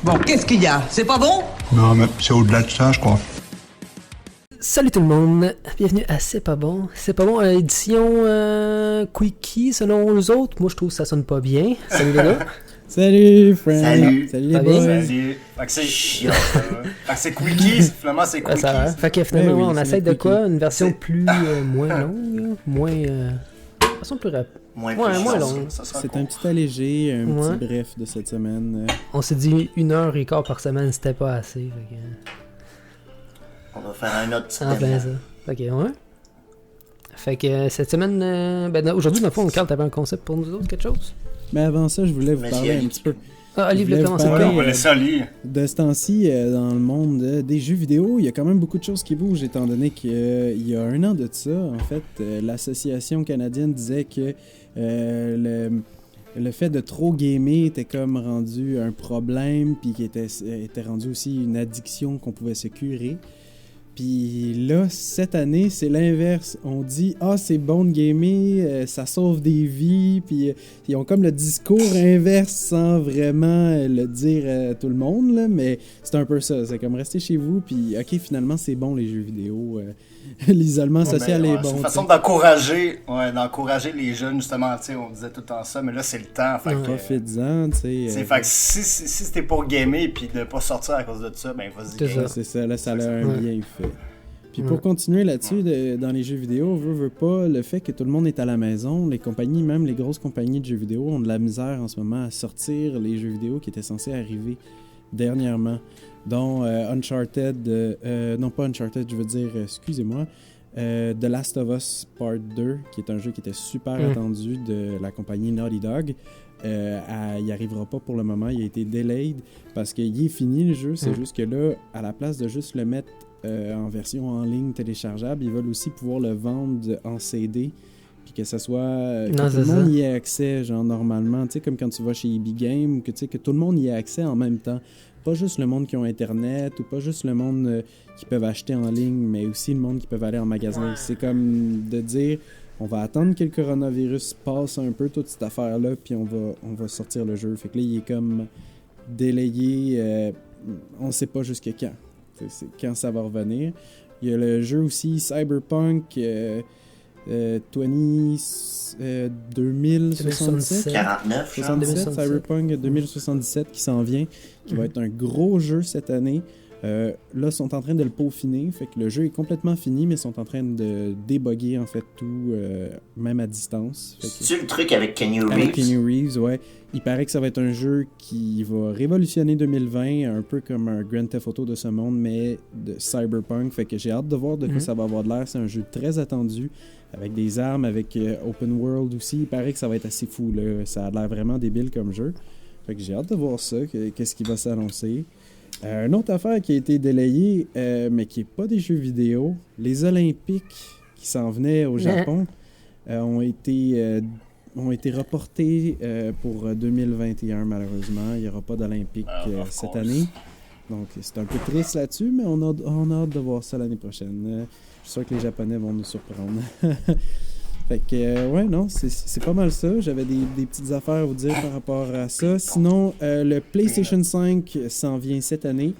Bon, qu'est-ce qu'il y a? C'est pas bon? Non, mais c'est au-delà de ça, je crois. Salut tout le monde, bienvenue à C'est pas bon. C'est pas bon, édition Quickie selon les autres. Moi je trouve que ça sonne pas bien. Salut les gars. Salut, friend. Salut. Salut les Ça va boys. bien? Salut. Fait que c'est chiant. Fait que c'est quickie, finalement c'est Ah, quickie. ça va. Fait que finalement, oui, on c'est essaie le de quoi? quickie. Une version C'est- plus moins longue, moins de façon plus rapide. Moins moins long. Ça sera C'est cool. un petit allégé, un Ouais. petit bref de cette semaine. On s'est dit 1h15 par semaine, c'était pas assez. Fait On va faire un autre petit que... En plein ça. Ok, ouais. Fait que cette semaine, aujourd'hui, dans le fond, Carl, t'avais un concept pour nous autres, quelque chose? Mais avant ça, je voulais vous Vas-y, parler un Ali. petit peu Ah, Olive Je l'a voulais commencé vous par parler, là. On va laisser Ali. de ce temps-ci dans le monde des jeux vidéo. Il y a quand même beaucoup de choses qui bougent, étant donné qu'il y a un an de ça, en fait, l'association canadienne disait que le fait de trop gamer était comme rendu un problème, puis qu'il était rendu aussi une addiction qu'on pouvait se curer. Puis là, cette année, c'est l'inverse. On dit « Ah, c'est bon de gamer, ça sauve des vies. » Puis ils ont comme le discours inverse sans vraiment le dire à tout le monde, là, mais c'est un peu ça. C'est comme rester chez vous, puis OK, finalement, c'est bon les jeux vidéo. L'isolement social est C'est bon. une façon t'sais. d'encourager les jeunes, justement. Tu sais, on disait tout le temps ça, mais là c'est le temps. Fait que, Profites-en, tu sais. c'est fait que si c'était pour gamer et de pas sortir à cause de ça, ben vas-y. C'est game. ça. C'est ça, là, ça a un Ouais. bienfait. Puis Ouais. pour continuer là-dessus, dans les jeux vidéo, veut pas, le fait que tout le monde est à la maison, les compagnies, même les grosses compagnies de jeux vidéo, ont de la misère en ce moment à sortir les jeux vidéo qui étaient censés arriver dernièrement, dont Uncharted, non pas Uncharted, je veux dire, excusez-moi, The Last of Us Part 2, qui est un jeu qui était super attendu de la compagnie Naughty Dog. Il n'y arrivera pas pour le moment, il a été delayed parce qu'il est fini le jeu, c'est juste que là, à la place de juste le mettre en version en ligne téléchargeable, ils veulent aussi pouvoir le vendre en CD, puis que ça soit Non, que tout le c'est monde ça. y ait accès, genre normalement, tu sais, comme quand tu vas chez EB Game, que, tu sais, que tout le monde y ait accès en même temps. Pas juste le monde qui ont Internet, ou pas juste le monde qui peuvent acheter en ligne, mais aussi le monde qui peuvent aller en magasin. C'est comme de dire, on va attendre que le coronavirus passe un peu, toute cette affaire-là, puis on va sortir le jeu. Fait que là, il est comme délayé, on sait pas jusqu'à quand. C'est quand ça va revenir. Il y a le jeu aussi Cyberpunk 2077. 49, genre. 77, Cyberpunk 2077 qui s'en vient, qui va être un gros jeu cette année. Là, ils sont en train de le peaufiner, fait que le jeu est complètement fini, mais ils sont en train de débugger en fait tout, même à distance. Fait que- C'est le truc avec Kenny avec Reeves. Keanu Reeves, ouais. Il paraît que ça va être un jeu qui va révolutionner 2020, un peu comme un Grand Theft Auto de ce monde, mais de Cyberpunk. Fait que j'ai hâte de voir de quoi ça va avoir de l'air. C'est un jeu très attendu, avec des armes, avec open world aussi. Il paraît que ça va être assez fou, là. Ça a l'air vraiment débile comme jeu. Fait que j'ai hâte de voir ça, qu'est-ce qui va s'annoncer. Une autre affaire qui a été délayée, mais qui n'est pas des jeux vidéo, les Olympiques qui s'en venaient au Japon ont été reportés pour 2021, malheureusement. Il n'y aura pas d'Olympiques Of cette course. année. Donc, c'est un peu triste là-dessus, mais on a hâte de voir ça l'année prochaine. Je suis sûr que les Japonais vont nous surprendre. Fait que, ouais, non, c'est pas mal ça. J'avais des petites affaires à vous dire par rapport à ça. Sinon, le PlayStation 5 s'en vient cette année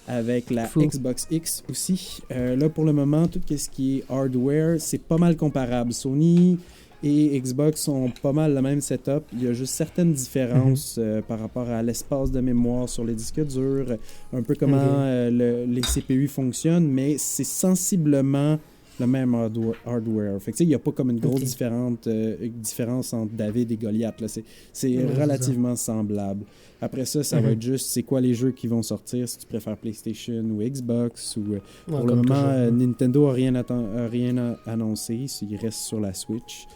avec la Fou. Xbox X aussi. Là, pour le moment, tout ce qui est hardware, c'est pas mal comparable. Sony et Xbox ont pas mal le même setup. Il y a juste certaines différences par rapport à l'espace de mémoire sur les disques durs, un peu comment les CPU fonctionnent, mais c'est sensiblement le même hardware. Fait que, tu sais, il n'y a pas comme une grosse différence entre David et Goliath. Là. C'est relativement semblable. Après ça, ça va être juste c'est quoi les jeux qui vont sortir, si tu préfères PlayStation ou Xbox. Ou, pour le moment, Nintendo n'a rien annoncé. Il reste sur la Switch.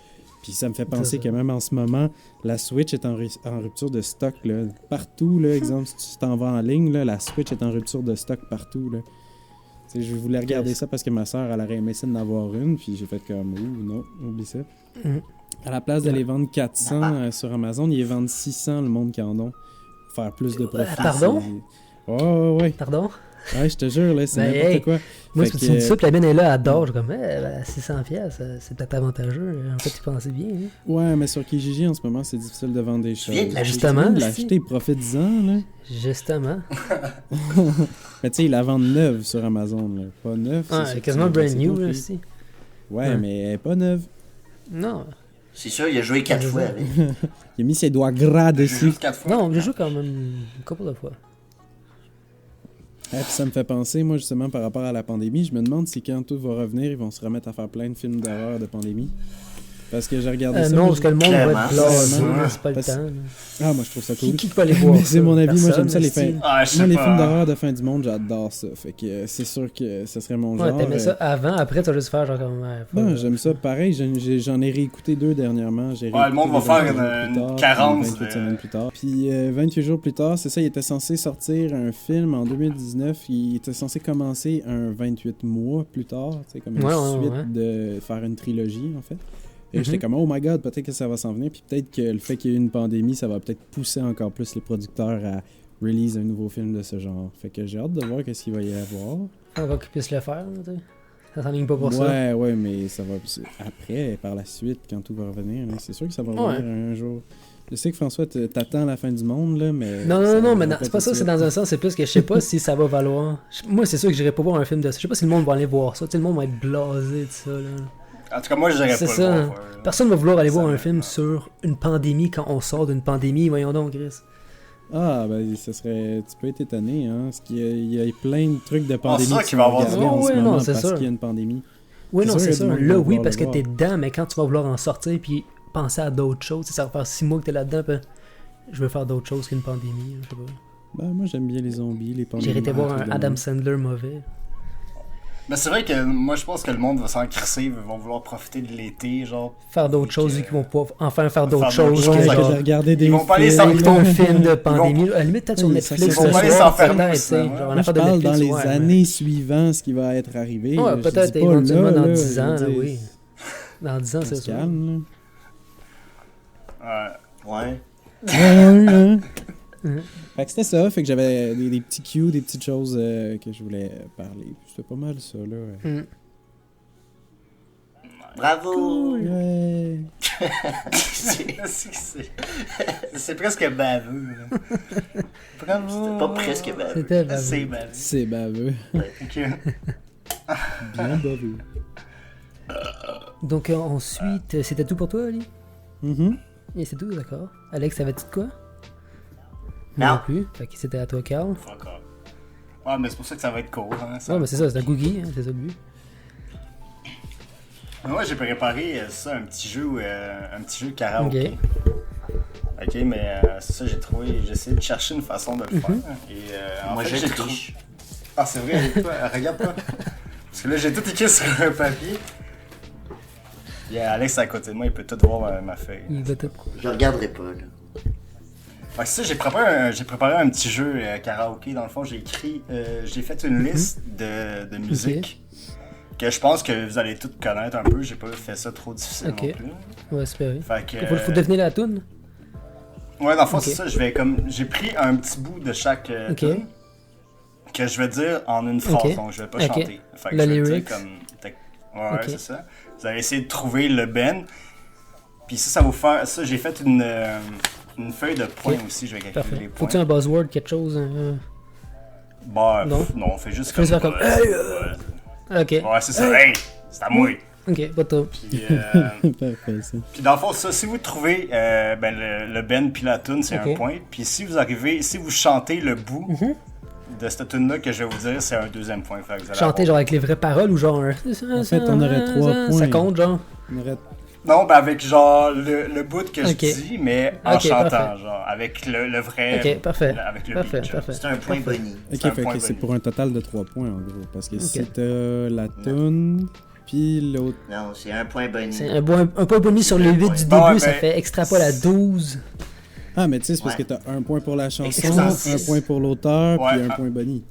Puis ça me fait penser que même en ce moment, la Switch est en rupture de stock. Là. Partout, là, exemple, si tu t'en vas en ligne, là, la Switch est en rupture de stock partout. Là. T'sais, je voulais regarder ça parce que ma soeur, elle aurait aimé ça d'en avoir une, puis j'ai fait comme, ouh, non, oublie ça. À la place d'aller vendre 400 sur Amazon, ils les vendent 600, le monde qui en ont. Faire plus de profit. Pardon? Ouais. Pardon? Ouais, je te jure, là, c'est Ben, n'importe hey, quoi. Moi, Fait si tu que, me dis ça, puis la mienne est là, elle dort, je suis comme, 600$, c'est peut-être avantageux. En fait, tu pensais bien. Hein? Ouais, mais sur Kijiji, en ce moment, c'est difficile de vendre des choses. viens de l'acheter. Justement, Tu viens de l'acheter, profites-en, là. Justement. Mais tu sais, ils la vendent neuve sur Amazon, là. Pas neuve, Ah, c'est quasiment sorti, brand c'est new, compris. là, aussi. Ouais, mais elle est pas neuve. Non. C'est sûr, il a joué 4 fois avec. Il a mis ses doigts gras J'ai dessus. juste 4 fois. Non, je joue quand même une couple de fois. Et puis ça me fait penser, moi, justement, par rapport à la pandémie, je me demande si quand tout va revenir, ils vont se remettre à faire plein de films d'horreur de pandémie. Parce que j'ai regardé ça. Non, moi, parce que le monde va Clairement, être blasé, clairement. là, c'est pas le Parce- temps. là. Ah, moi, je trouve ça cool. Qui peut aller voir Mais c'est ça? mon avis, moi, j'aime Personne, ça, les esti. fins. Ah, je sais Moi, les pas. films d'horreur de fin du monde, j'adore ça. Fait que c'est sûr que ce serait mon Ouais, genre. t'aimais ça avant, après, tu vas juste faire genre comme. Non, j'aime ça. Pareil, j'en ai réécouté 2 dernièrement. J'ai Ouais, le monde réécouté va les faire 28 jours une plus tard, carence puis 28 de- semaines plus tard. Puis 28 jours plus tard, c'est ça, il était censé sortir un film en 2019. Il était censé commencer un 28 mois plus tard. C'est comme une Ouais, ouais, suite ouais. de faire une trilogie, en fait. Et Mhm. j'étais comme, oh my god, peut-être que ça va s'en venir. Puis peut-être que le fait qu'il y ait eu une pandémie, ça va peut-être pousser encore plus les producteurs à release un nouveau film de ce genre. Fait que j'ai hâte de voir qu'est-ce qu'il va y avoir. Encore qu'ils puissent le faire, là, tu sais. Ça s'enligne pas pour ça. Ouais, mais ça va. Après, par la suite, quand tout va revenir, là, c'est sûr que ça va revenir un jour. Je sais que François, t'attends la fin du monde, là, mais. Non, ça mais va c'est tout pas de ça, c'est suite. dans un sens, c'est plus que je sais pas si ça va valoir. Moi, c'est sûr que j'irai pas voir un film de ça. Je sais pas si le monde va aller voir ça. Tu sais, le monde va être blasé de ça, là. En tout cas, moi, je dirais pas C'est le ça. voir. Personne va vouloir aller voir Ça un va. film sur une pandémie quand on sort d'une pandémie. Voyons donc, Chris. Ah, ben, ça serait. Tu peux être étonné, hein. Parce qu'il y a plein de trucs de pandémie ça qui qu'il va sont avoir du regardés en monde. ce Ouais, non, moment c'est parce sûr. qu'il y a une pandémie. Oui, C'est non, sûr c'est qu'il y a ça. du monde Là, qui va oui, vouloir parce le que t'es voir. dedans, mais quand tu vas vouloir en sortir puis penser à d'autres choses, ça va faire 6 mois que t'es là-dedans, puis je veux faire d'autres choses qu'une pandémie. Je sais pas. Ben, moi, j'aime bien les zombies, les pandémies. J'irais été voir les un trucs de Adam même. Sandler mauvais. Mais c'est vrai que moi, je pense que le monde va s'en crisser, ils vont vouloir profiter de l'été, genre. Faire d'autres Fait choses, que- vu qu'ils vont pouvoir enfin faire d'autres Faire d'autres choses choses, que Ouais, genre. de regarder des Ils vont pas aller films. s'en- Écouter un film de Ils pandémie, à la limite peut-être sur Oui, Netflix ça, le c'est- ils vont soir, pas aller s'enfermer, peut-être, tu ça, sais, ouais. genre Moi, un je affaire de parle Netflix, dans les ouais, mais- années suivantes ce qui va être arrivé. Ouais, Je te peut-être dis pas éventuellement là, dans là, 10 je veux ans, là, dire, oui. Dans 10 ans, on c'est se sûr. calme, Ouais. Ouais. là. Ouais, hein. Mhm. Fait que c'était ça, fait que j'avais des petits cues, des petites choses que je voulais parler. C'était pas mal ça, là. Mm. Bravo! Ouais. C'est presque baveux, là. Bravo! C'était pas presque baveux. C'était baveux. C'est baveux. C'est baveux. Ok. Bien baveux. Donc ensuite, c'était tout pour toi, Ali? Mhm. Et c'est tout, d'accord. Alex, t'avais-tu de quoi? Non. Non plus. Fait que c'était à toi, Carl. Fuck off. Ouais, mais c'est pour ça que ça va être court, hein. Ça. Ouais, mais c'est ça, c'est un cookie, hein, c'est ça le but. Moi, j'ai préparé ça, un petit jeu karaoké. Ok, mais c'est ça, j'ai essayé de chercher une façon de le faire. Et en Moi, fait, je j'ai triche. Ah, c'est vrai, toi, regarde pas. Parce que là, j'ai tout écrit sur un papier. Il y a Alex à côté de moi, il peut tout voir ma feuille. Il va tout. Je regarderai pas, là. Fait que ça, j'ai préparé un petit jeu karaoké. Dans le fond, j'ai fait une liste de musique que je pense que vous allez toutes connaître un peu. J'ai pas fait ça trop difficile Ok. non plus. Ouais, super. Fait que, Faut deviner la toune. ouais, dans le fond, Ok. c'est ça. J'ai pris un petit bout de chaque Ok. tune que je vais dire en une phrase, Ok. donc je vais pas Ok. chanter. Fait que La je vais lyrics. dire comme. Ouais, Ok. c'est ça. Vous allez essayer de trouver le ben. Puis ça va vous faire. Ça, j'ai fait une feuille de points aussi. Je vais calculer Parfait. les points. Faut-tu un buzzword, quelque chose? Bah, Non. non, on fait juste Faut juste faire comme, hey, ouais. Ok. Ouais, c'est ça. Hey, c'est à moi. Ok, pas top. Puis, Parfait, ça. puis dans le fond, ça, si vous trouvez le ben puis la tune, c'est Ok. un point. Puis si vous chantez le bout Mhm. de cette tune là que je vais vous dire, c'est un deuxième point. Fait que vous allez Chanter avoir- genre avec les vraies paroles ou genre. En fait, on aurait 3 Ça points. compte, genre. On aurait- Non, ben avec genre le bout que Ok. je dis, mais en Ok, chantant, parfait. genre, avec le vrai. Ok, parfait. Avec le Parfait, beat, genre. parfait. C'est un point Parfait. Bonnie. Ok, C'est un fait point que c'est bonus. pour un total de 3 points en gros. Parce que Ok. si t'as la toune, puis l'autre. Non, c'est un point Bonnie. C'est un point bonus sur le 8 du Bon, début, ouais, ça ben- fait extrapole à 12. Ah, mais tu sais, c'est parce Ouais. que t'as un point pour la chanson, Extensif. un point pour l'auteur, Ouais, puis un ah. point Bonnie.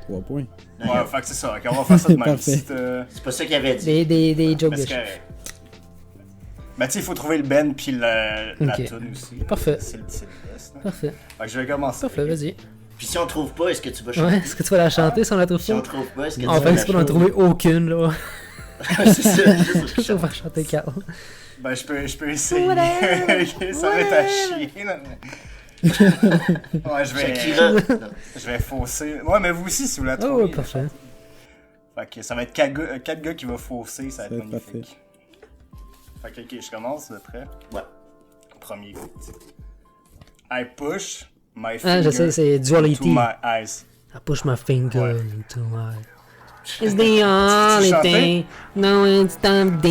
3 points. Non, Ouais, fait que c'est ça. Ok, on va faire ça de même. Parfait. Si c'est pas ça qu'il avait dit. Des jokes Mais de c'est chiffres. correct. Ben, tu sais, il faut trouver le ben puis la Ok. tune aussi. Parfait. C'est le best. Hein. Parfait. Fait que je vais commencer. Parfait, vas-y. Puis si on trouve pas, est-ce que tu vas Ouais, chanter? est-ce que tu vas la chanter si on la trouve Si on pas? trouve pas, est-ce que tu En vas fait, la c'est pas d'en chanter? trouver aucune, là. C'est ça, juste Je vais faire chanter Carl. Ben, je peux essayer. Whatever. Ça va être à chier, là. Ouais, Shakira. Non. je vais fausser. Ouais, mais vous aussi, si vous la Oh, trouvez. ouais, parfait. Fait que ça va être 4 gars qui vont fausser, ça va être parfait. magnifique. Fait que, ok, je commence, vous êtes prêts? Ouais. Premier beat. I push my Ah, finger je sais, c'est to Duality. my eyes. I push my finger Ouais. into my... It's the only chantais? thing. No, it's time the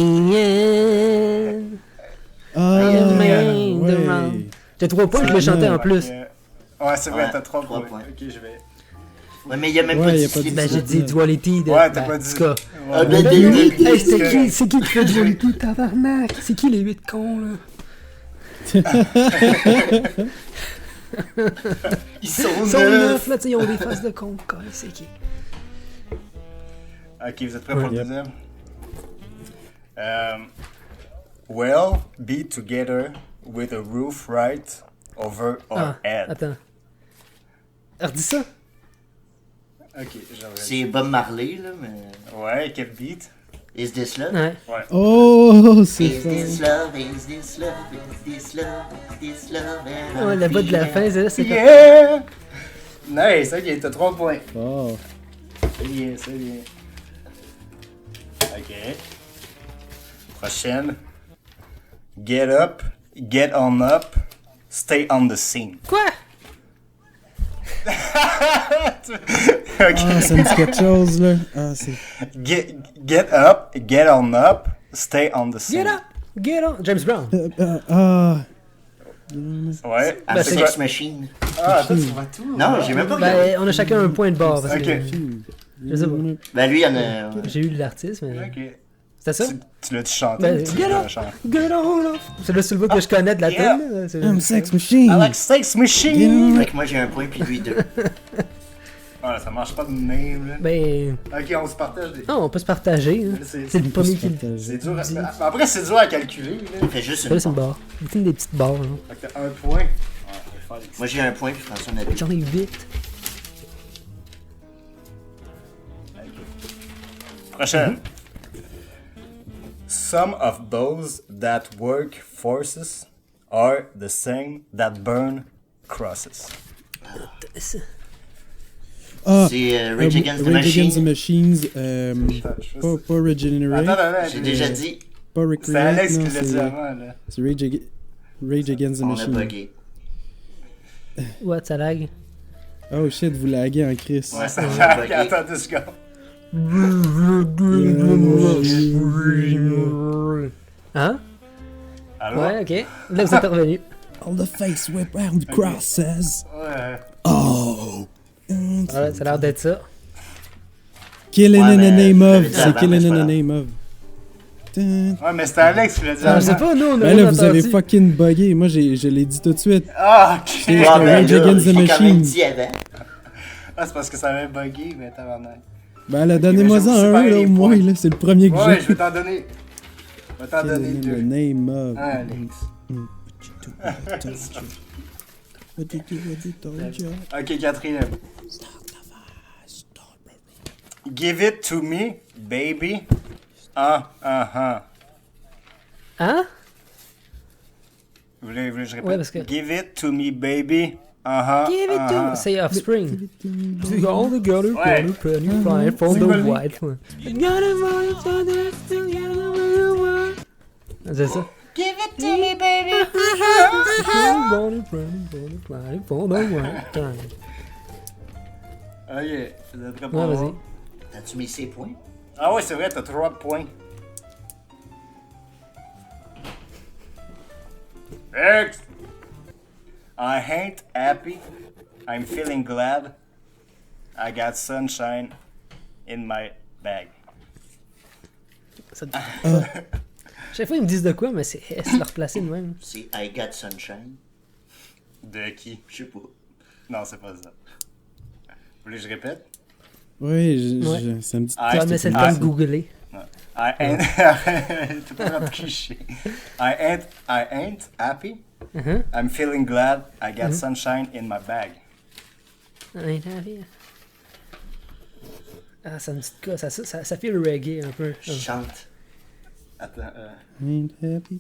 Ah, ouais. J'ai 3 points, je l'ai chanté en Fait plus. que- Ouais, c'est vrai, Ouais, t'as 3 trois points. points. Ok, je vais. Ouais, mais il y a même Ouais, pas y a de pas de slip. Ben, j'ai dit Duality de... Ouais, t'as ben, pas en dit. tout cas. Ah, Ouais. ben, Ben, ben, oui, ben, hey, c'est ben, qui, c'est qui fait Duality, tabarnak? C'est qui les 8 cons, là? Ils sont Ils sont neufs. 9, là, tu sais, ils ont des faces de cons. Quoi, c'est qui? Ok, vous êtes prêts pour le Yep. deuxième? We'll be together with a roof right over our Ah, head. attends. Redis ça? Ok, j'aurais. C'est Bob Marley, là, mais... Ouais, quel beat? Is this love? Ouais. Ouais. Oh, c'est Is fun. this love? Is this love? Is this love? Is this love? And Ouais, I'm le bas de la feeling- fin, c'est comme... Yeah! Nice, ok, t'as 3 points. Oh. C'est bien, c'est bien. Ok. Prochaine. Get up, get on up, stay on the scene. Quoi? Ok. Ah, ça me dit quelque chose, là. Ah, c'est... Get up, get on up, stay on the scene. Get up! Get on! James Brown. Ah. Ouais. Ben, c'est c'est- quoi? Sex Machine. Ah, toi, tu vois tout. Non, j'ai même pas regardé. Ben, on a chacun un point de barre. Parce Ok. que je sais pas. Ben, lui, il y en a... J'ai eu l'artiste, mais. Ok. C'était ça? Tu l'as-tu chanté? Ben, ou tu get l'as up! chanté? Get on up! C'est le seul bout que je connais de la yeah. tune. là, c'est- I'm sex machine. I like sex machine! Fait que moi, j'ai un point, puis lui, 2. Ah, ça marche pas de même, là. Ben. Ok, on se partage des. Non, on peut se partager. hein. C'est le premier qui. C'est dur à... Après, c'est dur à calculer, là. Il fait juste Là, une... c'est une barre. Il filme des petites barres. Là. Fait que t'as un point. Ouais, on va faire des... Moi, j'ai un point, puis François en a 2. J'en ai 8. Prochaine. Some of those that work forces are the same that burn crosses. Ah, C'est Rage Against the Rage Against the Machine. Machines. Pas Regenerate. Attends, J'ai déjà dit, Pas C'est Recreate. Alex non, qui l'a dit avant, là. c'est Rage Against the on a Machine. bugué. What, ça lag? Oh shit, vous laguez en Chris. Ouais, ça on fait. a bugué. Attends 2 secondes. Hein? Allô? Ouais, ok. Là, vous êtes revenu. All the face whip round the crosses. Ouais. Oh. Ouais, ça a l'air d'être ça. Killing Ouais, in the mais name je of. l'avais dit C'est avant, Killing mais c'est in pas the grave. name of. Dun. Ouais, mais c'était Alex qui l'a dit Ah, je sais avant. pas, nous, on a Ben rien là, vous avez entendu. fucking buggé. Moi, je l'ai dit tout de suite. Ah, ok. C'est Ah, ben Rage là, Against the j'ai quand même Machine. dit avant. Ah, c'est parce que ça avait bugué, mais tabarnak. Ben là, donnez-moi mais je vais en vous un, séparer là, les au moins, points. là. C'est le premier que Ouais, j'ai. je vais t'en donner. Je vais t'en donner Killing in the 2. name of. Ah, Alex. What did you told you? Ok, quatrième. Give it to me, baby. Ah. Hein? Vous voulez que je répète? Ouais, parce que- Give it to me, baby. Give it to... C'est Offspring. All the girls Ouais. are pretty fly from C'est the quoi le white one. C'est ça. Give it to me, baby. Ok, vous êtes prêts pour Ouais, voir? vas-y. T'as-tu mis ses points? Ah ouais, c'est vrai, t'as 3 points. Next. I ain't happy. I'm feeling glad. I got sunshine in my bag. Chaque fois, ils me disent de quoi, mais c'est leur replacer de même. C'est I Got Sunshine. De qui? Je sais pas. Non, c'est pas ça. Vous voulez que je répète? Oui, Ouais. ça me dit. Ah, Tu vas me laisser le temps de googler. I ain't... T'es pas grave de cliché. I ain't happy. Mhm. I'm feeling glad. I got sunshine in my bag. Ah, ça me dit de quoi? Ça fait le reggae un peu. Chante. Attends, Ain't happy.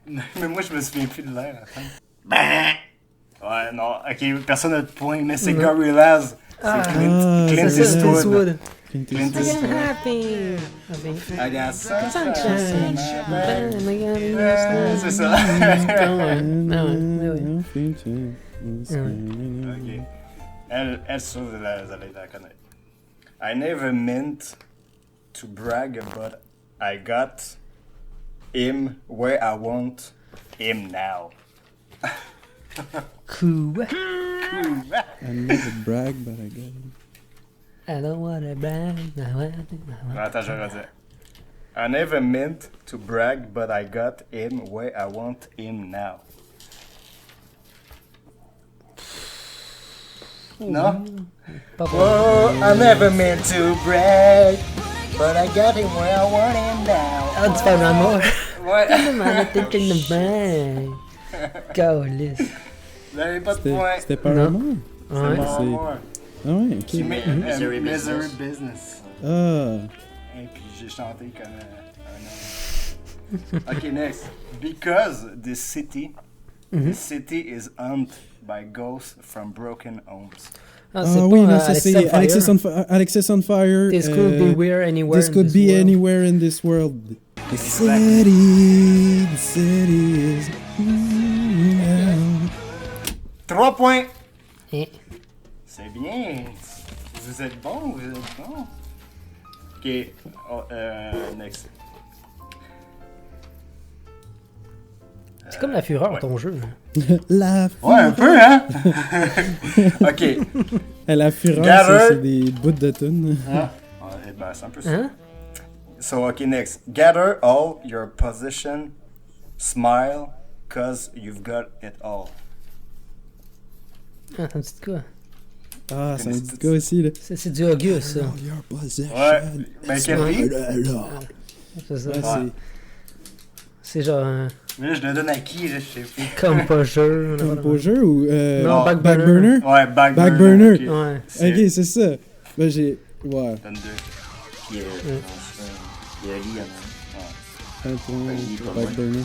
mais moi, je me souviens plus de l'air, attends. Ouais, non, ok, personne n'a de point, mais c'est Gorillaz. C'est Clint C'est ça, Eastwood. Eastwood. Clint Clint Eastwood. Eastwood. Happy. I got sunshine. Ouais, C'est ça. Ok. Elle, ça, vous allez la connaître. I never meant to brag, but I got him where I want him now. Cool. I never brag, but I got him. I don't wanna brag. Attends, je vais redire. I never meant to brag, but I got him where I want him now. Non? Pas bon. Oh, I never meant to brag, but I got him where I want him now. Ah, tu parles d'amour. Ouais. Calice. Vous n'avez pas de point. C'était Paramore? Ouais. Bon, c'est- ouais. Ah ouais, ok. Misery Misery Business. Business. Ah, Et puis j'ai chanté comme un homme. Ok, next. Because the city is haunted by ghosts from broken homes. Ah, ah oui, non, ça Alexis c'est on Alexis Alexis on Fire. This could be where anywhere. This in could this be world. anywhere in this world. The city is. 3 points. Eh. C'est bien. Vous êtes bon, vous êtes bon. Ok, oh, next. C'est comme la fureur, ouais. ton jeu. La Ouais, un peu, hein? Ok. La fureur, Gather. ça, c'est des bouts de tunes. Ah. Ouais, ben, c'est un peu ça. Hein? So, okay, next. Gather all your position, smile, cause you've got it all. Ah, ça me dit de quoi? Ah, c'est un petit gars aussi, là. C'est du Auguste, ça. All your possession. Ouais. Ben, quel beat? C'est ça. Ouais, Ouais. C'est genre Mais là, je le donne à qui, là, je sais plus. comme pas jeu. c'est Composure ou. Non, Backburner? Ouais, Backburner. Backburner. Ok, Ouais. Ok, c'est ça. Ben, j'ai. Ouais. Donne 2. Puis, il y a Liam. Un point. pour moi. Backburner.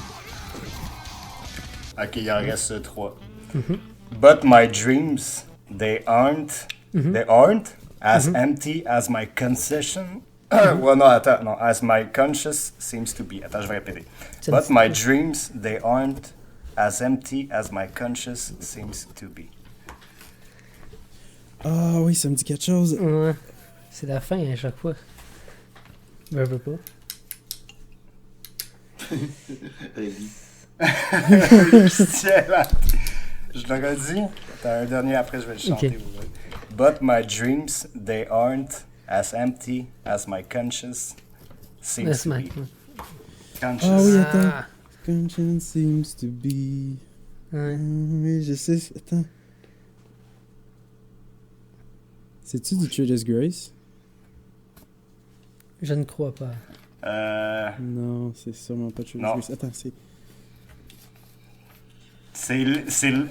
Ok, il en reste 3. But my dreams, they aren't as empty as my concession. Well, non, attends, non, as my conscience seems to be. Attends, je vais répéter. C'est But une- my dreams, they aren't as empty as my conscience seems to be. Ah oui, ça me dit quelque chose. Ouais. C'est la fin à chaque fois. Ben, je veux pas. Rémi. Je l'aurais dit. T'as un dernier après, je vais le chanter. Ok. vous voyez. But my dreams, they aren't as empty as my conscience seems Laisse to moi. be. Ah oui, Conscience. attends. Ah. Conscience seems to be. Ouais. Oui, je sais. Attends. C'est-tu du Judas Grace? Je ne crois pas. Non, c'est sûrement pas Judas Non. Grace. Attends, c'est.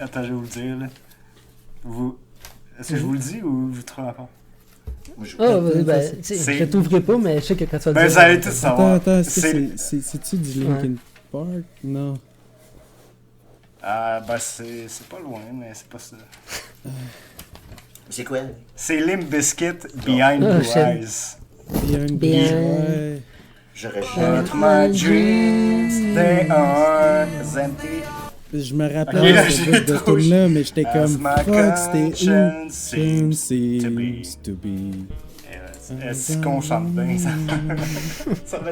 Attends, je vais vous le dire. Là. Est-ce que je vous le dis ou vous trouvez encore? Moi, je Oh, ben, tu sais, c'est- je t'ouvrirai pas, mais je sais que quand tu vas le Ben, dire. vous allez tous Attends, savoir. attends, est-ce C'est- que c'est-tu du Linkin Park? Non. Ah, ben, c'est pas loin, mais c'est pas ça. C'est quoi? C'est Limp Bizkit, Behind Oh, Blue shit. Eyes. Behind Bien. Ouais. J'aurais But jamais. my dreams, they are as empty Je me Ok, rappelle là, de j'ai cette trop tune-là, mais j'étais as comme my fuck, c'était où? conscience seems Seems to be. to be. Est-ce qu'on chante bien, ça? ça va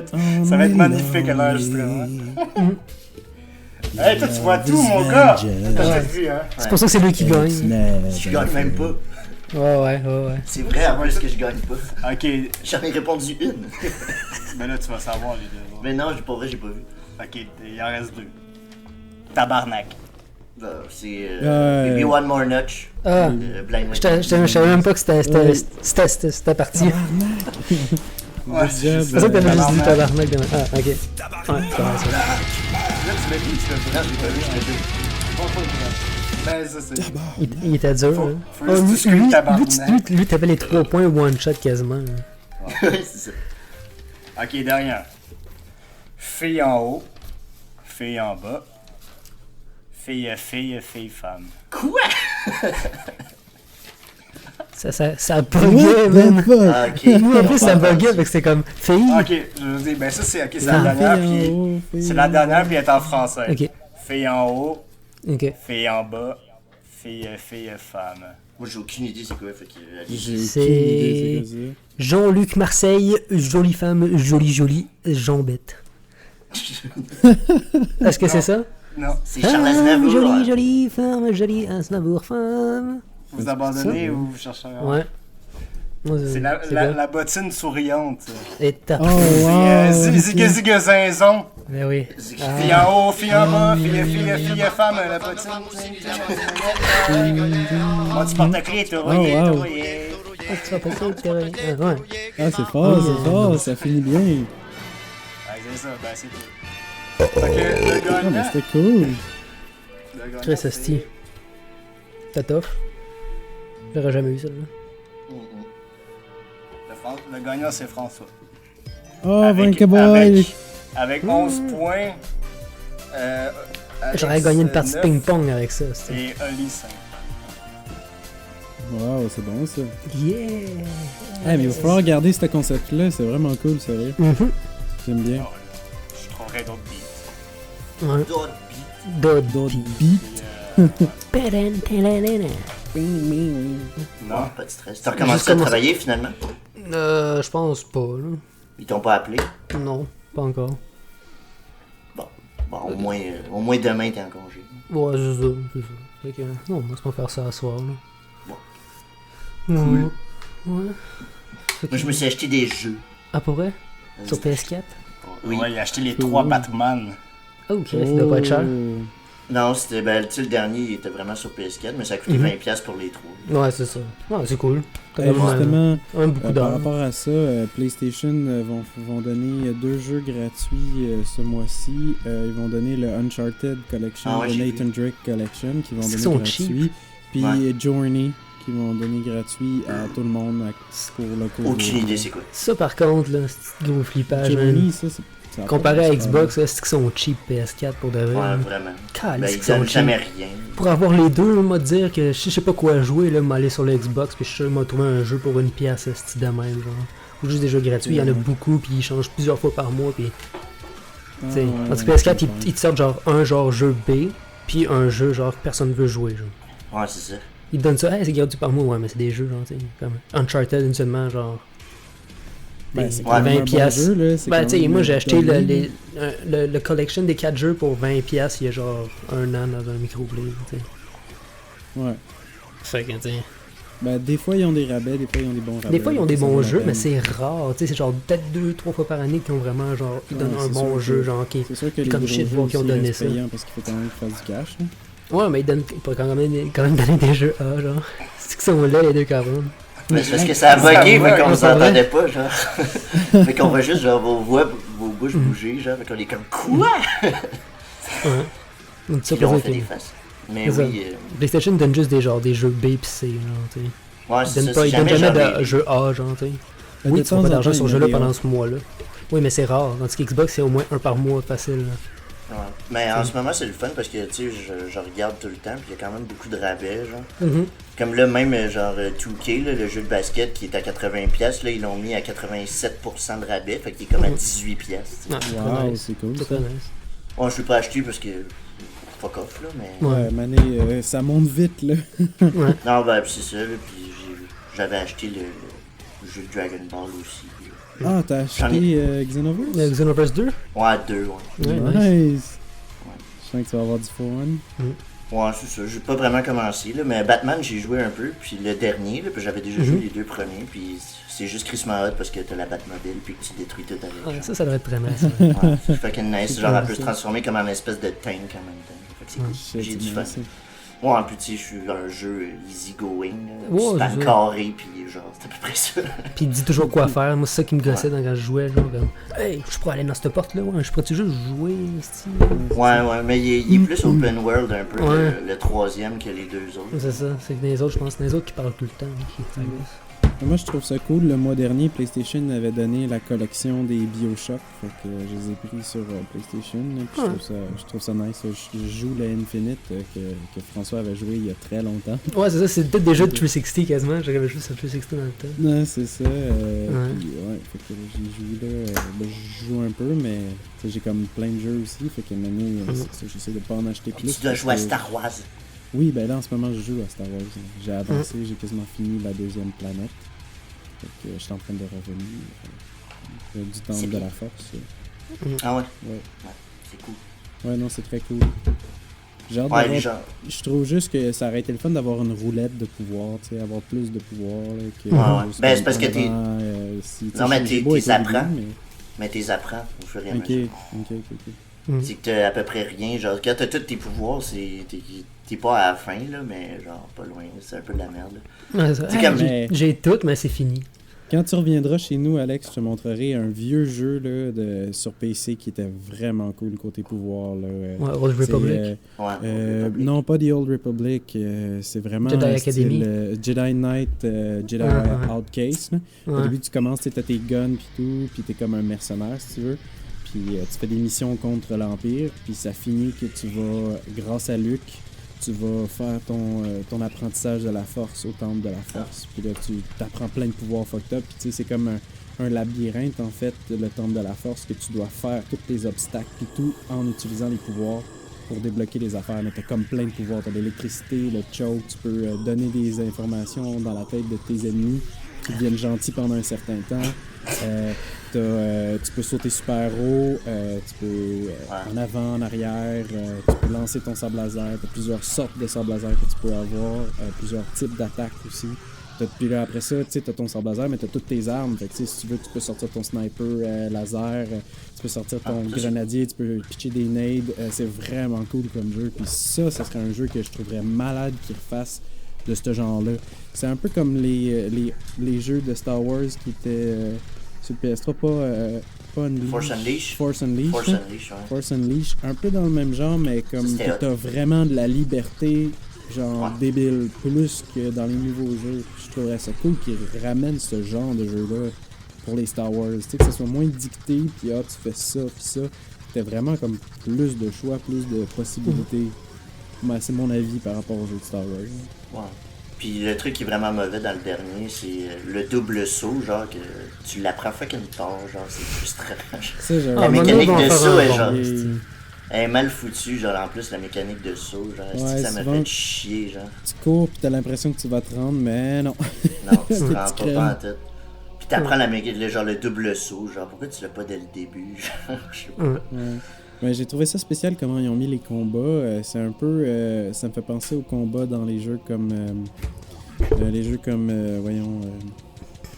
être magnifique à l'enregistrement. Hey, toi, tu vois tout, mon gars! Je t'ai vu, hein? C'est pour ça que c'est lui qui gagne. Je gagne même pas. Ouais. C'est vrai, en plus que je gagne pas. Ok, J'en ai répondu une. mais là, tu vas savoir les deux. Mais non, pour vrai, j'ai pas vu. Ok, il en reste 2. Tabarnak. C'est Ouais. Maybe One More Notch. Ah. Blind Je savais même pas que c'était parti. Ouais, Good job. C'est ça que t'avais juste dit tabarnak. Ah, ok. Ouais, Là, c'est vrai, ça. tu l'as vu, tu l'as vu. Non, je l'ai pas vu, je l'ai vu. Ben, ça, c'est. Il était dur. Faut- hein. faut Ah, juste lui, discuter, lui, tabarnak. lui, t'avais les 3 points one shot quasiment. hein. Ouais, c'est ça. Ok, dernière. Fille en haut, fille en bas, fille, femme. Quoi? Ça buguait, man. Ah, ok. Nous, en plus, ça buguait, fait que c'était comme fille. Ok, je vous dis, ben ça c'est ok, c'est Ah. la dernière, Fille en puis haut, fille c'est en la bas. dernière, puis elle est en français. Ok. Fille en haut, Ok. fille en bas, fille, femme. Moi, j'ai aucune idée c'est quoi, fait que. J'ai C'est- aucune idée, c'est quoi Jean-Luc Marseille, jolie femme, jolie, jambette. Est-ce que c'est ça? Non, C'est Charles Aznavour. Jolie femme, jolie Aznavour femme. vous abandonnez ou vous cherchez un Ouais. Moi, C'est la bottine souriante. Et tape. Oh, wow! Zig zig zinzon. Mais oui. Fille en haut, fille en bas, fille, femme, la bottine. Moi, tu portes ta clé, t'es rouillé, Oh, t'es wow. rouillé. Ah, tu vas passer le terrain. Ah, ouais. Ah, c'est fort, ça finit bien. Ouais, c'est ça, ben c'est tout. Fait que le Ah, mais gagnant. c'était cool. le gagnant, Chris c'est- Asti. T'as tough. J'aurais jamais eu celle-là. Le gagnant, c'est François. Oh, Avec- Vanka Boy! Avec 11 points. Alex, J'aurais gagné une partie de 9, ping-pong avec ça. c'était- Et Oli 5. Wow, c'est bon ça. Yeah! Ah, mais il va falloir garder ce concept-là, c'est vraiment cool, sérieux. Mhm. J'aime bien. Je trouverai d'autres beats. Ouais. D'autres beats. D'autres D'autres beats. beats. Non. Pas de stress. T'as recommencé Juste à commencer. travailler finalement? Je pense pas, là. Ils t'ont pas appelé? Non, pas encore. Bon, au moins demain t'es en congé. Ouais, c'est ça, c'est ça. Fait que, non, on va pas faire ça à soir, là. Bon. Ouais. Ouais. Fait que- Moi, je me suis acheté des jeux. Ah, pour vrai? Sur PS4? Oui. Ouais, il a acheté les 3 Batman. Oh, ok, ça doit pas être cher. Non, c'était, ben, tu sais, le dernier, il était vraiment sur PS4, mais ça a coûté 20$ pour les 3. Ouais, c'est ça. Ouais, c'est cool. T'as Eh, quand même justement, beaucoup par d'heures. rapport à ça, PlayStation vont donner 2 jeux gratuits ce mois-ci. Ils vont donner le Uncharted Collection, Ah ouais, le j'ai Nathan Drake Collection qui vont Ils donner sont gratuit. cheap. Puis Ouais. Journey qui vont donner gratuit à tout le monde pour le cours. Aucune idée c'est quoi. Ça, par contre, là, c'est gros flippage, Journey, man. ça a Comparé pas à de Xbox, là, c'est qu'ils sont cheap PS4 pour de vrai. Ouais, man. vraiment. Caliste Ben, qu'ils ils sont donnent cheap. jamais rien. Pour avoir les deux, moi dire que je sais pas quoi jouer, là, m'aller sur le Xbox, puis je suis sûr m'a trouvé un jeu pour une pièce, style de même, genre. Ou juste des jeux gratuits, il y en a beaucoup, puis ils changent plusieurs fois par mois, puis. T'sais, ouais, parce que ouais, PS4, c'est ils te sortent genre un genre jeu B, puis un jeu genre que personne veut jouer, genre. Ouais, c'est ça. Ils te donnent ça, hey, c'est gratuit par mois, ouais, mais c'est des jeux, genre, t'sais, comme Uncharted, seulement, genre. Ben, c'est Ouais, quand même 20 un bon piastres. jeu, là, c'est Ben, quand tu sais, même moi j'ai acheté donné, le collection des 4 jeux pour 20$ il y a genre un an dans un microplay, tu sais. Ouais. Fait que, tu sais. Ben, des fois, ils ont des rabais, des fois, ils ont des bons rabais. Des fois, ils ont des ça bons vaut la jeux, peine. mais c'est rare. Tu sais, c'est genre peut-être 2-3 fois par année qu'ils ont vraiment, genre, ils donnent Ouais, un c'est bon sûr jeu, que- genre, qui. C'est sûr que les comme gros shit, jeux voir qu'ils ont aussi donné restent ça. payants parce qu'il faut quand même faire du cash. Hein. Ouais, mais ils pourraient quand même donner des jeux A, genre. C'est qu'ils sont là, les deux cabrons. Mais c'est parce que ça a Ça bugué, bug, fait qu'on on vous s'en va. entendait pas, genre. Fait qu'on voit juste, genre, vos voix, vos bouches bouger, genre. Fait qu'on est comme, quoi? Ouais. Donc, ça Puis là, pour on ça fait que. des faces. Mais C'est ça. oui, PlayStation donne juste des jeux B pis C, genre, tu sais. ouais, Ils c'est donnent ça. pas, C'est ils donnent jamais jamais genre de des- jeux A, genre, tu sais. Ben, Oui, de tu fais pas temps en d'argent temps, sur il ce y en a jeu-là des pendant autres. ce mois-là. Oui, mais c'est rare. Tandis qu'Xbox, c'est au moins un par mois facile. Là. Ouais. Mais en ce moment, c'est le fun parce que, tu sais, je regarde tout le temps, puis il y a quand même beaucoup de rabais, genre. Mhm. Comme là, même, genre, 2K, là, le jeu de basket qui est à 80$, là, ils l'ont mis à 87% de rabais, fait qu'il est comme à 18$. tu sais. Ah, c'est Wow, très nice. c'est cool. C'est ça. très nice. Bon, je l'ai pas acheté parce que. Fuck off, là, mais. Ouais. Ouais, Mané, ça monte vite, là. Non, ben, puis c'est ça, là, puis j'avais acheté le jeu de Dragon Ball aussi. puis- Ah, t'as J'en acheté Xenoverse? Le Xenoverse 2? Ouais, 2, ouais. Ouais, nice. Nice! Je sens que tu vas avoir du fun. Ouais, c'est ça. J'ai pas vraiment commencé, là, mais Batman, j'ai joué un peu, puis le dernier, là, puis j'avais déjà joué les 2 premiers, puis c'est juste crissement hot parce que t'as la Batmobile, puis que tu détruis tout avec. Ouais, genre. ça devrait être très nice. Ouais, c'est fucking nice. Genre, elle peut cool, se transformer comme en espèce de tank en même temps. Fait que c'est cool. Shit, J'ai du c'est fun. nice, ça. Moi, en plus, tu sais, je suis un jeu easy-going. Ouais, C'est dans c'est le ça. carré, puis genre, c'est à peu près ça. Puis il dit toujours quoi faire. Moi, c'est ça qui me gossait quand je jouais. Genre, comme, hey, je pourrais aller dans cette porte-là. Ouais, je pourrais-tu juste jouer ici? Ouais, mais il est plus open world un peu, Ouais. le troisième que les deux autres. C'est ça. C'est que les autres, je pense, les autres qui parlent tout le temps. Ça gosse. Moi, je trouve ça cool. Le mois dernier, PlayStation avait donné la collection des Bioshock. Fait que je les ai pris sur PlayStation. Là, puis je trouve ça nice. Je joue le Infinite que François avait joué il y a très longtemps. Ouais, c'est ça. C'est peut-être des jeux de 360 quasiment. J'avais juste à 360 dans le temps. Non, c'est ça. Puis, ouais, fait que j'ai joué là. Je joue un peu, mais tu sais, j'ai comme plein de jeux aussi. Fait que maintenant, j'essaie de pas en acheter Puis plus. tu dois parce jouer à que- Star Wars. Oui, ben là, en ce moment, je joue à Star Wars. J'ai avancé, j'ai quasiment fini la deuxième planète. Fait que je suis en train de revenir. Du C'est temple de bien. la force. Ah ouais? Ouais. C'est cool. Ouais, non, c'est très cool. J'ai hâte Ouais, d'avoir- les gens. Je trouve juste que ça aurait été le fun d'avoir une roulette de pouvoir, tu sais, avoir plus de pouvoir. Là, que Ouais. juste Ben, comme c'est parce que en t'es- avant, si, tu sais, Non, mais j'ai beau t'es être au début, apprends. mais- Mais t'es apprends au fur et à Ok, mesure. ok. C'est que t'as à peu près rien. Genre, quand t'as tous tes pouvoirs, t'es pas à la fin, là, mais genre, pas loin. C'est un peu de la merde. Là. Ouais, c'est C'est ça. comme- Hey, j'ai tout, mais c'est fini. Quand tu reviendras chez nous, Alex, je te montrerai un vieux jeu là, sur PC qui était vraiment cool côté pouvoir. Là. Ouais, Old C'est, Republic. Ouais. non, pas The Old Republic. C'est vraiment Jedi un Academy. style, Jedi Knight, Jedi Ouais. Outcast. Là. Au Ouais. début, tu commences, tu as tes guns puis tout, puis t'es comme un mercenaire, si tu veux. Puis tu fais des missions contre l'Empire, puis ça finit que tu vas, grâce à Luke, tu vas faire ton apprentissage de la force au temple de la force. Puis là, tu apprends plein de pouvoirs fucked up. Puis tu sais, c'est comme un labyrinthe, en fait, le temple de la force, que tu dois faire tous les obstacles, puis tout en utilisant les pouvoirs pour débloquer les affaires. Mais t'as comme plein de pouvoirs. T'as l'électricité, le choke, tu peux donner des informations dans la tête de tes ennemis qui deviennent gentils pendant un certain temps. Tu peux sauter super haut, tu peux en avant, en arrière, tu peux lancer ton sabre laser. Tu as plusieurs sortes de sabre laser que tu peux avoir, plusieurs types d'attaques aussi. Puis là, après ça, tu as ton sabre laser, mais tu as toutes tes armes. Fait que, si tu veux, tu peux sortir ton sniper laser, tu peux sortir ton grenadier, tu peux pitcher des nades. C'est vraiment cool comme jeu. Puis ça serait un jeu que je trouverais malade qu'ils refassent de ce genre-là. C'est un peu comme les jeux de Star Wars qui étaient sur le PS3, pas Unleashed. Force Unleashed. Force Unleashed. Force Unleashed, ouais. Force Unleashed, un peu dans le même genre, mais comme C'était que hot. t'as vraiment de la liberté, genre Ouais. débile, plus que dans les nouveaux jeux. Je trouverais ça cool qu'ils ramènent ce genre de jeu-là pour les Star Wars. Tu sais, que ça soit moins dicté, puis tu fais ça, puis ça. T'as vraiment comme plus de choix, plus de possibilités. Ben, c'est mon avis par rapport aux jeux de Star Wars. Ouais. Puis le truc qui est vraiment mauvais dans le dernier, c'est le double saut, genre que tu l'apprends fucking tard, genre c'est frustrant. Ça, j'avoue. La mécanique de saut est genre. Et Elle est mal foutue, genre en plus la mécanique de saut, genre Ouais, ça m'a souvent- fait chier, genre. tu cours, puis t'as l'impression que tu vas te rendre, mais non. Non, tu te Tu rends crèves. pas en tête. Puis t'apprends genre le double saut, genre pourquoi tu l'as pas dès le début, genre je sais pas. Ouais. Ouais. Ouais, j'ai trouvé ça spécial comment ils ont mis les combats. C'est un peu. Ça me fait penser aux combats dans les jeux comme. Voyons.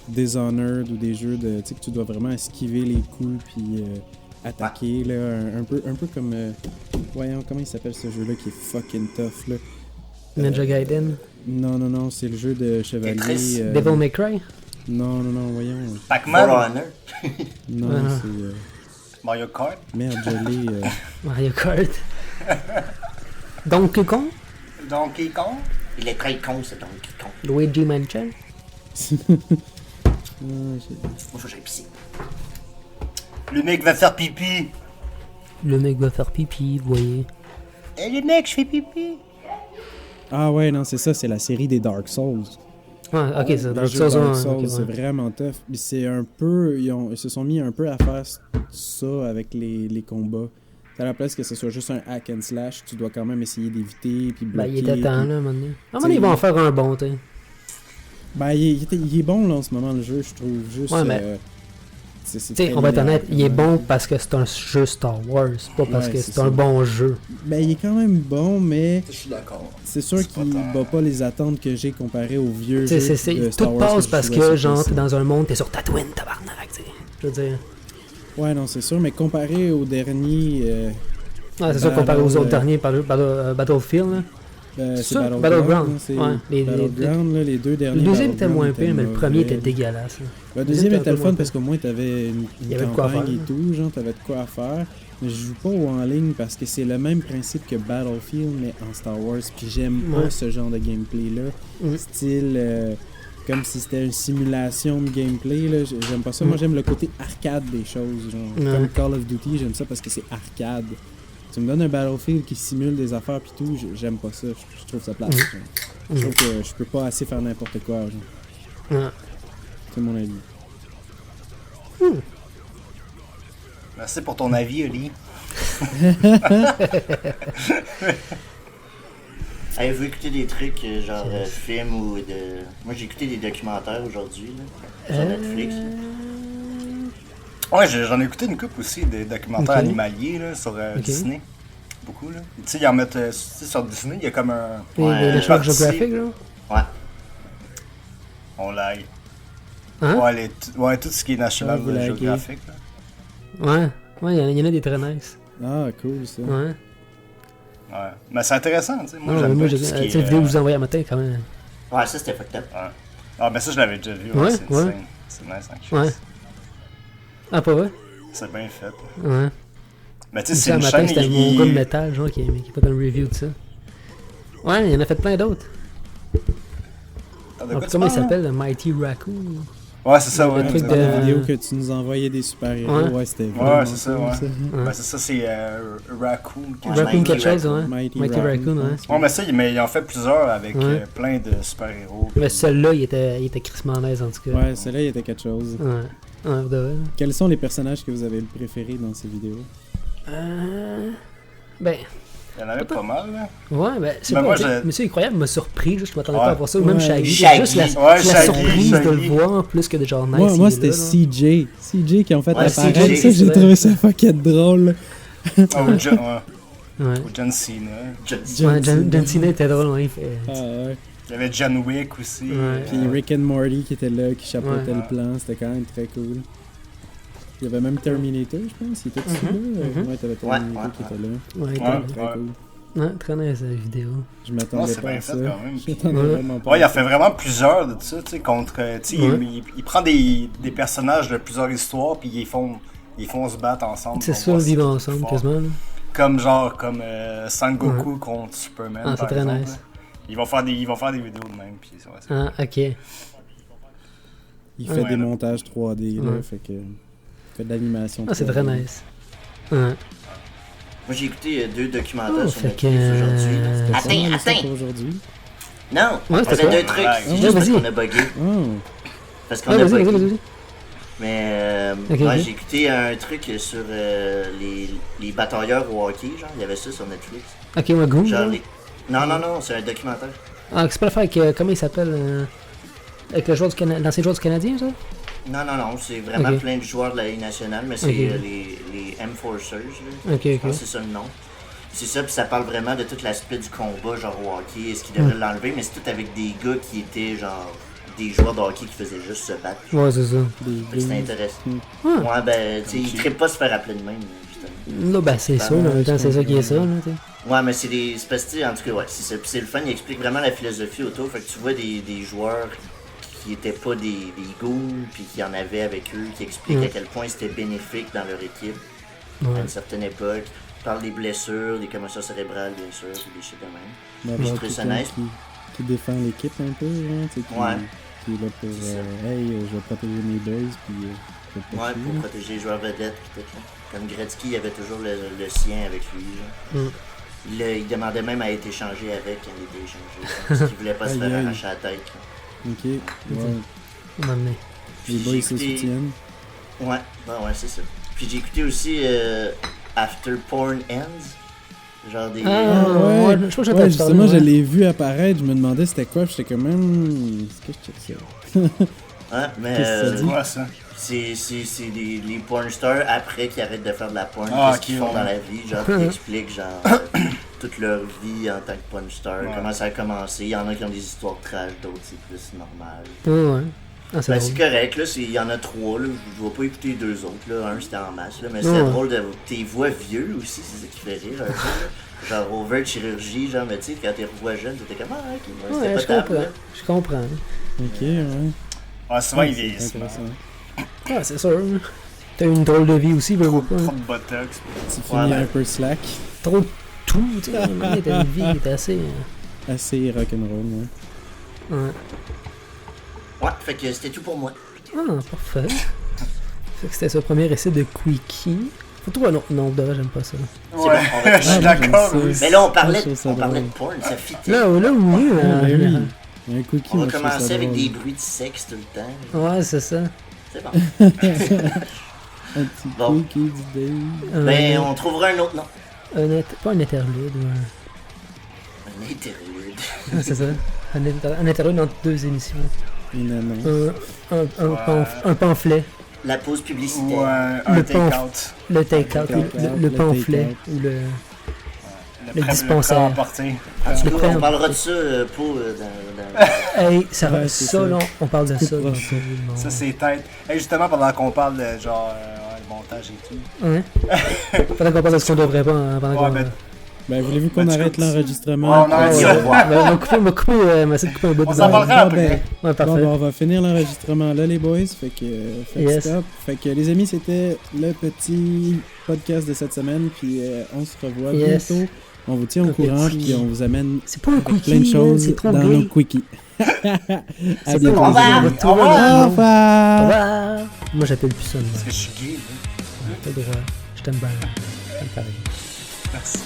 Dishonored ou des jeux de. Tu sais, que tu dois vraiment esquiver les coups puis attaquer, là. Un peu comme. Voyons, comment il s'appelle ce jeu-là qui est fucking tough, là. Ninja Gaiden. Non, c'est le jeu de chevalier. Tetris. Devil May Cry. Non, voyons. For Pac-Man, Honor. Non, Ah. c'est. Mario Kart, Merde, je l'ai. Mario Kart. Donkey Kong. Donkey Kong. Il est très con, ce Donkey Kong. Luigi Mansion. Moi, faut que j'aille pisser. Le mec va faire pipi. Le mec va faire pipi, vous voyez. Et le mec, je fais pipi. Ah ouais, non, c'est ça, c'est la série des Dark Souls. Ouais, ok, c'est Les Dark jeux Souls. Dark ouais, Souls, ok, c'est ouais. vraiment tough. Puis c'est un peu. Ils se sont mis un peu à faire ça avec les combats. À la place que ce soit juste un hack and slash, tu dois quand même essayer d'éviter puis Ben, bloquer. il était temps, puis- là, à un moment donné. À un moment T'sais, donné, ils vont en faire un bon, t'sais. Ben, il est bon là en ce moment le jeu, je trouve. Juste. Ouais, mais- c'est Tu sais, très on va être linéaire, honnête, il est ouais. bon parce que c'est un jeu Star Wars, pas parce Ouais, que c'est c'est un ça. bon jeu. Ben, il est quand même bon, mais Je suis d'accord. c'est sûr C'est pas qu'il tant- bat pas les attentes que j'ai comparé aux vieux Tu sais, jeux de Star tout Wars passe je parce jouais que, sur genre, PC. t'es dans un monde, t'es sur Tatooine, tabarnak, tu sais. Je veux dire. Ouais, non, c'est sûr, mais comparé au dernier. Ouais, c'est sûr, comparé aux autres derniers Battlefield, là. C'est Ça, Battleground. Battleground, Hein, c'est ouais, Battleground, là, les deux derniers. Le deuxième était Battleground moins pire, mais le premier mauvais. était dégueulasse. Là. Le deuxième était le un peu fun moins parce qu'au moins t'avais une Il y avait de quoi campagne faire, et tout, genre t'avais de quoi à faire. Mais je joue pas au en ligne parce que c'est le même principe que Battlefield mais en Star Wars. Puis j'aime pas Ouais. ce genre de gameplay là, Mm. style comme si c'était une simulation de gameplay là. J'aime pas ça. Moi j'aime le côté arcade des choses, genre Ouais. comme Call of Duty. J'aime ça parce que c'est arcade. Tu me donnes un Battlefield qui simule des affaires pis tout, j'aime pas ça. Je trouve ça plate. Mm. genre. Je Mm. trouve que je peux pas assez faire n'importe quoi. Genre. Ouais. C'est mon avis. Merci pour ton avis, Oli. Avez-vous écouté des trucs genre films ou de. Moi j'ai écouté des documentaires aujourd'hui là, sur Netflix. Là. Ouais, j'en ai écouté une couple aussi, des documentaires Ok. animaliers là, sur Ok. Disney. Beaucoup là. Tu sais, ils en mettent. Tu sais, sur Disney, il y a comme un. Ouais, Le National partie. Geographic, là. Ouais. On lag. Hein? Ouais, tout ce qui est National Ah, vous laguez. Geographic. Là. Ouais. Ouais, il y en a des très nice. Ah cool ça. Ouais. Ouais. Mais c'est intéressant, tu sais. Moi, Ah, j'aime moi, bien tout ce qui tu sais, est, la vidéo que je vous ai envoyée à matin, quand même. Ouais, ça c'était fucked up. Ouais. Ah, ben ça, je l'avais déjà vu. Ouais, c'est ouais. insane. C'est nice, hein, Ouais. Ah, pas vrai? C'est bien fait. Ouais. Mais tu sais, Ça, c'est à une matin, chaîne c'était mon gars de métal, genre, qui a fait un review de ça. Ouais, il en a fait plein d'autres. Ah, de Alors, quoi tu comment il parles, s'appelle, le Mighty Raccoon? Ouais, c'est ça, Le ouais. truc exactement. de- La vidéo que tu nous envoyais des super-héros, Ouais. ouais, c'était vraiment Ouais, c'est ça, cool, ouais. Ouais. Ben, c'est ça, c'est Raccoon. quelque Ouais, chose. Raccoon Mighty quelque chose, Raccoon. ouais. Mighty Mighty Raccoon, Raccoon, ouais. Ouais, mais ça, mais ils en fait plusieurs avec Ouais. plein de super-héros. Mais celui-là, il était crissement nice, en tout cas. Ouais, celui-là, il était quelque chose. Ouais. Ouais, de vrai. Quels sont les personnages que vous avez le préféré dans ces vidéos? Ben, Il y en avait pas mal, là. ouais, ben, c'est Ben, pas. moi, tu sais, j'ai- Monsieur Incroyable m'a surpris, juste, je m'attendais Ouais. pas à voir ça. Ou même Ouais. Shaggy. Shaggy. Juste la, Ouais, la Shaggy, surprise de Shaggy. le voir, plus que de genre nice. Moi, il est c'était là, là. CJ. CJ qui ont fait Ouais, apparaître. CJ, Ça, j'ai ouais. trouvé ça fucking drôle. Ah, ou John, ouais. Ouais. Ou John Cena. Ouais, John Cena était drôle, ouais, il fait. Ah, ouais. Il y avait John Wick aussi. Ouais. Puis Rick and Morty qui était là, qui chapeautait Ouais. le plan. C'était quand même très cool. Il y avait même Terminator, je pense. Il était dessus là. Ouais, t'avais Terminator Ouais, qui était là. Ouais, il Ouais. était- Très cool. ouais, très nice la vidéo. Je Ouais, m'attendais c'est pas bien à fait, ça. quand même. Je m'attendais Ouais. vraiment pas Ouais, il à a ça. fait vraiment plusieurs de ça, tu sais, contre. Tu sais, Ouais. il prend des personnages de plusieurs histoires, puis ils font se battre ensemble. C'est pour ça, voir qui vivre est le ensemble, plus fort. quasiment. Là. Comme Sangoku contre Superman. Ah, c'est par très exemple, nice. là. Ils vont faire des vidéos de même, puis ouais, c'est- Ah, ok. Il fait Ouais, des là. montages 3D, là, Ouais. fait que... fait de l'animation. Ah, c'est 3D. très nice. Ouais. Moi j'ai écouté 2 documentaires Oh, sur fait Netflix que- aujourd'hui. là. C'était pas Attends, mal ça attends! pour aujourd'hui. Non! Ouais, on c'était avait quoi? 2 trucs, Ouais, c'est ouais, juste parce vas-y. qu'on a bugué. Oh! Parce qu'on Ah, a vas-y, bugué. vas-y. Mais Ok, ouais, ok. j'ai écouté un truc sur les batailleurs au hockey, genre, il y avait ça sur Netflix. Ok, moi, Goon. Genre là. les... Non, c'est un documentaire. Ah, c'est pas l'affaire avec. Comment il s'appelle avec le joueur l'ancien joueur du Canadien, ça? Non, c'est vraiment Ok. plein de joueurs de la Ligue nationale, mais c'est Ok. les M-Forcers, là. Ok, Je ok. pense que c'est ça le nom. C'est ça, puis ça parle vraiment de tout l'aspect du combat, genre au hockey, est-ce qu'ils devraient l'enlever, mais c'est tout avec des gars qui étaient genre des joueurs de hockey qui faisaient juste se battre. Ouais, c'est ça. Fait que c'était intéressant. Ouais. Ouais, ben, tu sais, ils ne pas se faire appeler de même, justement. Là, ben, c'est ça, là, en même temps, c'est ça qui est ça, là, tu sais. Ouais, mais c'est des. C'est parce que, tu sais, en tout cas, ouais, c'est ça. Puis c'est le fun, il explique vraiment la philosophie autour. Fait que tu vois des joueurs qui étaient pas des goons, puis qui en avaient avec eux, qui expliquent à quel point c'était bénéfique dans leur équipe à Ouais. une certaine époque. Ils parlent des blessures, des commotions cérébrales, bien sûr, puis des shit de même. D'avoir J'ai trouvé ça quelqu'un nice. qui défend l'équipe un peu, genre, tu sais, Ouais. qui est là pour C'est ça. hey, je vais protéger mes boys, puis je vais pas Ouais, chier, pour là. protéger les joueurs vedettes, pis tout. Là. Comme Gretzky, il avait toujours le sien avec lui. Là. Il demandait même à être échangé avec quand il était échangé. Parce qu'il voulait pas se faire Aïe, aïe. arracher la tête. Là. Ok, ouais. On m'a amené. Les Puis boys j'ai se écouté- soutiennent. Ouais, c'est ça. Puis j'ai écouté aussi After Porn Ends. Genre des. Ah, ouais, ouais, je crois que j'entends ouais, parler, justement, je ouais. l'ai vu apparaître, je me demandais c'était quoi, puis j'étais comme, est-ce que je check ça? Hein, mais Qu'est-ce que ça C'est dit? quoi ça? c'est les porn stars après qui arrêtent de faire de la porn, Ah, qu'est-ce qu'ils ok, font ouais. dans la vie, genre qui expliquent genre toute leur vie en tant que porn star, Ouais. comment ça a commencé. Il y en a qui ont des histoires trash, d'autres c'est plus normal. Ouais, ouais. Ah, c'est Ben, drôle. c'est correct, là, il y en a 3, là. Je vais pas écouter les 2 autres, là. Un, c'était en masse, là. Mais c'était Ouais. drôle de tes voix vieux aussi, c'est ça qui fait rire un peu, là. Genre, over de chirurgie, genre, mais tu sais, quand t'es revois jeune, t'étais comme, ah, ok, ouais, Ouais, je c'était pas comprends. table, là. Je comprends. Ok, ouais. Ah, souvent, Ouais, ils c'est vieillissent. intéressant. Ouais, c'est sûr. T'as une drôle de vie aussi, veux Trop, pas. trop de botox. Tu Ouais, finis ben. un peu slack. Trop de tout, tu sais. Mais t'as une vie qui est assez. Assez rock'n'roll, ouais. Ouais. Ouais, fait que c'était tout pour moi. Ah, parfait. Fait que c'était ce premier essai de Quickie. Faut trouver un autre nom, d'ailleurs, j'aime pas ça. bon, Ouais, on va- je suis Ah, d'accord. moi, j'aime oui. ça. Mais là, on Je parlait trouve ça de drôle. porn, ça fitait. Là, oui, Ah, en ben général. oui. Un cookie, On moi, va je trouve ça commencer avec drôle. des bruits de sexe tout le temps. Ouais, c'est ça. C'est bon. Un petit Bon. cookie du day. Ben, on trouvera un autre nom. Pas un interlude, ouais. Un interlude. Ah, c'est ça. Un interlude entre 2 émissions. Une annonce. Un pamphlet. La pause publicitaire. Ou un Le take-out. Le take-out, le Le pamphlet. take-out. Ou le. Le dispensaire. prêt à emporter. En tout Le cas, prêt- on parlera de ça pas dans... Hey, ça, Ouais, c'est ça, ça. là, on parle de ça. Ouais. absolument. Ça, c'est tête. Hey, justement, pendant qu'on parle de genre le montage et tout. Ouais. Pendant qu'on parle de ce qu'on devrait pas. Hein, pendant Ouais, qu'on. ben, Ben, voulez-vous qu'on Ben, tu arrête coupes- l'enregistrement? Ouais, on arrête Ouais, ça. ouais. Ben, on va couper, on va essayer de couper un bout On de s'en bord. parlera Bon, ben, après. Ouais, Bon, parfait. ben, on va finir l'enregistrement là, les boys. Fait que, faites Yes. stop. Fait que, les amis, c'était le petit podcast de cette semaine. Puis, on se revoit Yes. bientôt. On vous tient au Un courant. petit- Puis, on vous amène C'est pas un avec quickie, plein de man, choses c'est trop dans gay. nos quickies. À C'est bientôt. pas les revoir. amis. On va trouver Au un revoir. autre Au nom. revoir. Au revoir. Moi, j'appelle plus ça. Parce que je suis gay, là. T'as le droit. Je t'aime bien. Pareil. Merci.